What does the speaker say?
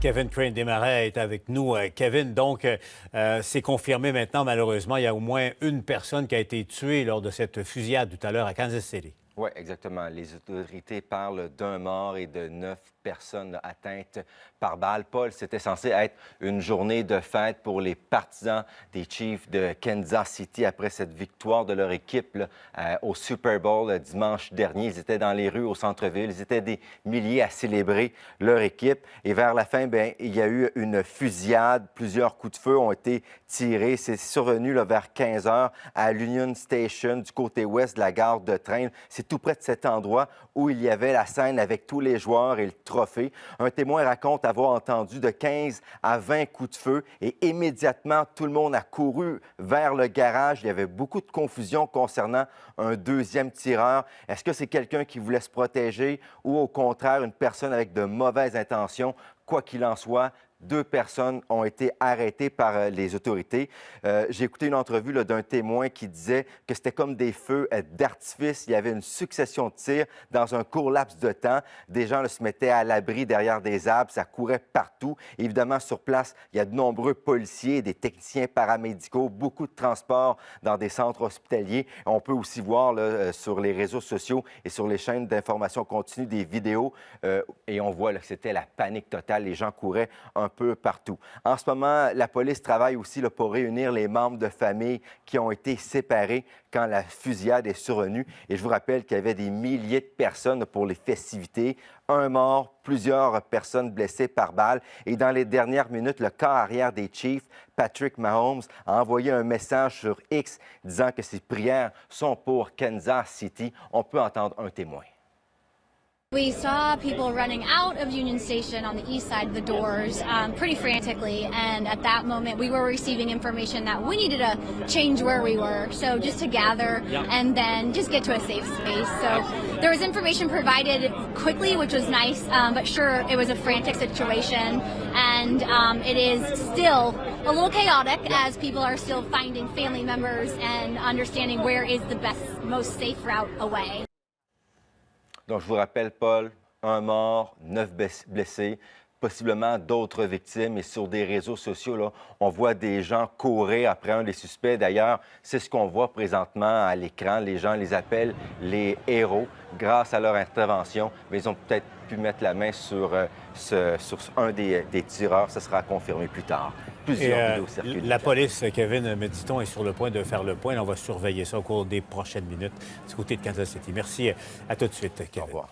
Kevin Crane Desmarais est avec nous. Kevin, donc, c'est confirmé maintenant, malheureusement, il y a au moins une personne qui a été tuée lors de cette fusillade tout à l'heure à Kansas City. Oui, exactement. Les autorités parlent d'un mort et de 9 personnes atteintes par balle. Paul, c'était censé être une journée de fête pour les partisans des Chiefs de Kansas City après cette victoire de leur équipe là, au Super Bowl dimanche dernier. Ils étaient dans les rues au centre-ville. Ils étaient des milliers à célébrer leur équipe. Et vers la fin, bien, il y a eu une fusillade. Plusieurs coups de feu ont été tirés. C'est survenu là, vers 15 heures à l'Union Station du côté ouest de la gare de train. C'est tout près de cet endroit où il y avait la scène avec tous les joueurs et le trophée. Un témoin raconte avoir entendu de 15 à 20 coups de feu et immédiatement, tout le monde a couru vers le garage. Il y avait beaucoup de confusion concernant un deuxième tireur. Est-ce que c'est quelqu'un qui voulait se protéger ou au contraire une personne avec de mauvaises intentions? Quoi qu'il en soit, 2 personnes ont été arrêtées par les autorités. J'ai écouté une entrevue d'un témoin qui disait que c'était comme des feux d'artifice. Il y avait une succession de tirs dans un court laps de temps. Des gens se mettaient à l'abri derrière des arbres. Ça courait partout. Évidemment, sur place, il y a de nombreux policiers, des techniciens paramédicaux, beaucoup de transports dans des centres hospitaliers. On peut aussi voir là, sur les réseaux sociaux et sur les chaînes d'information continue des vidéos et on voit là, que c'était la panique totale. Les gens couraient un peu partout. En ce moment, la police travaille aussi là, pour réunir les membres de famille qui ont été séparés quand la fusillade est survenue. Et je vous rappelle qu'il y avait des milliers de personnes pour les festivités. Un mort, plusieurs personnes blessées par balle. Et dans les dernières minutes, le corps arrière des Chiefs, Patrick Mahomes, a envoyé un message sur X disant que ses prières sont pour Kansas City. On peut entendre un témoin. We saw people running out of Union Station on the east side of the doors pretty frantically, and at that moment we were receiving information that we needed to change where we were, so just to gather and then just get to a safe space. So there was information provided quickly, which was nice, but sure, it was a frantic situation, and it is still a little chaotic as people are still finding family members and understanding where is the best, most safe route away. Donc, je vous rappelle, Paul, un mort, 9 blessés, possiblement d'autres victimes. Et sur des réseaux sociaux, là, on voit des gens courir après un des suspects. D'ailleurs, c'est ce qu'on voit présentement à l'écran. Les gens les appellent les héros grâce à leur intervention. Mais ils ont peut-être pu mettre la main sur un des tireurs. Ça sera confirmé plus tard. Plusieurs vidéos circulent. La police, Kevin, me dit-on, est sur le point de faire le point. On va surveiller ça au cours des prochaines minutes du côté de Kansas City. Merci. À tout de suite, Kevin. Au revoir.